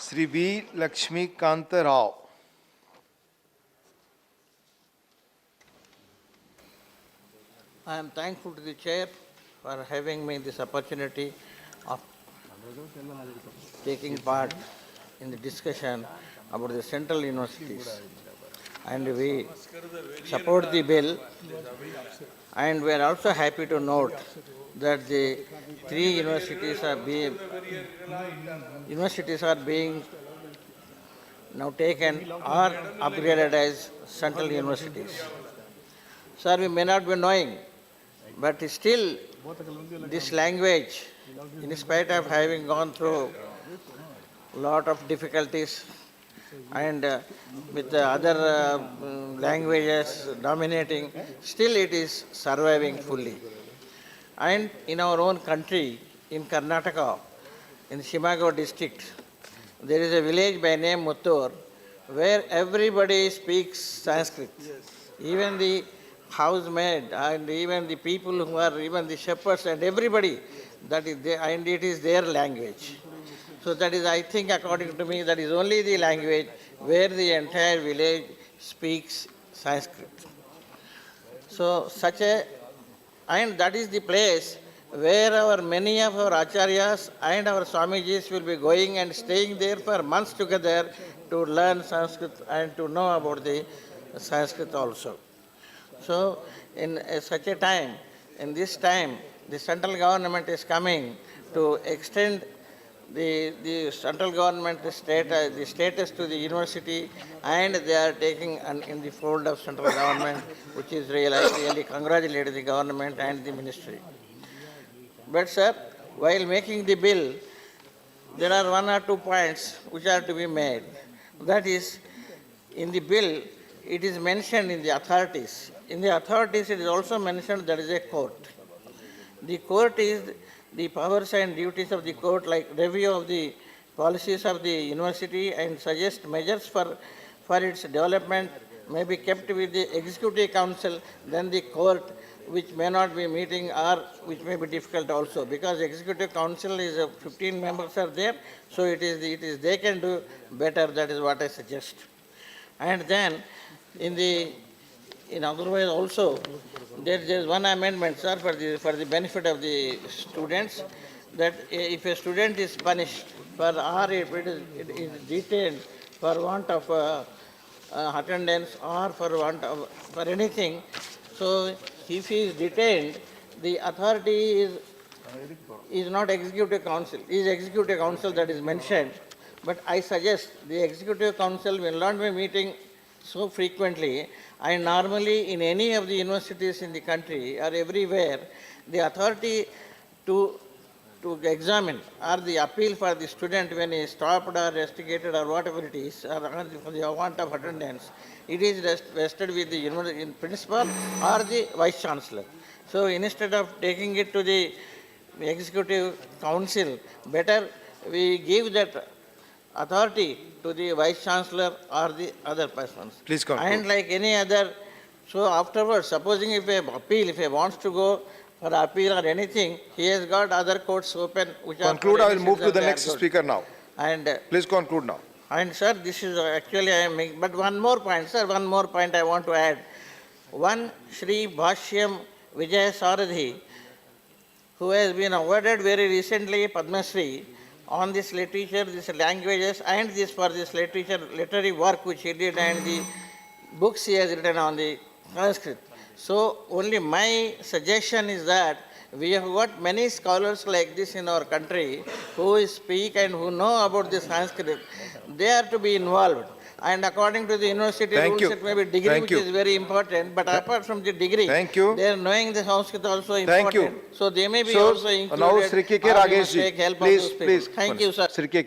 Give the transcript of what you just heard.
Sri V. Lakshmikanta Rao. I am thankful to the chair for having me this opportunity of taking part in the discussion about the central universities. And we support the bill, and we are also happy to note that the three universities are being now taken or upgraded as central universities. Sir, we may not be knowing, but still this language, in spite of having gone through a lot of difficulties and with the other languages dominating, still it is surviving fully. And in our own country, in Karnataka, in Shimago district, there is a village by name Muttur where everybody speaks Sanskrit. Even the housemaid and even the people who are even the shepherds and everybody, that is there, and it is their language. So that is, I think, according to me, that is only the language where the entire village speaks Sanskrit. So and that is the place where many of our acharyas and our Swamijis will be going and staying there for months together to learn Sanskrit and to know about the Sanskrit also. So in such a time, in this time, the central government is coming to extend the central government the status to the university, and they are taking in the fold of central government, which is really congratulate the government and the ministry. But sir, while making the bill, there are one or two points which are to be made. That is, in the bill, it is mentioned in the authorities. In the authorities, it is also mentioned there is a court. The court is the powers and duties of the court, like review of the policies of the university and suggest measures for its development, may be kept with the executive council, then the court, which may not be meeting or which may be difficult also, because executive council is 15 members are there, so it is they can do better. That is what I suggest. And then in otherwise also, there is one amendment, sir, for the benefit of the students, that if a student is punished or if it is detained for want of attendance or for anything, so if he is detained, the authority is not executive council, is executive council that is mentioned. But I suggest the executive council will not be meeting so frequently, and normally in any of the universities in the country or everywhere, the authority to examine or the appeal for the student when he is stopped or restricted or whatever it is, or for the want of attendance, it is vested with the university principal or the vice chancellor. So instead of taking it to the executive council, better we give that authority to the vice chancellor or the other persons. Please conclude. And like any other, so afterwards, supposing if he wants to go for appeal or anything, he has got other courts open. Which conclude. Are I will move to the next speaker now. And please conclude now. And sir, this is actually I am making, but one more point, sir, one more point I want to add. One Sri Bhashyam Vijay Saradhi, who has been awarded very recently Padma Shri on this literature, these languages, and this for this literary work which he did, and the books he has written on the Sanskrit. So only my suggestion is that we have got many scholars like this in our country who speak and who know about the Sanskrit. They are to be involved. And according to the university rules, it may be degree, which is very important. But apart from the degree, they are knowing the Sanskrit also important. So they may be also included. Now, Sri K. Ragesh ji, Thank you, sir. Sri K.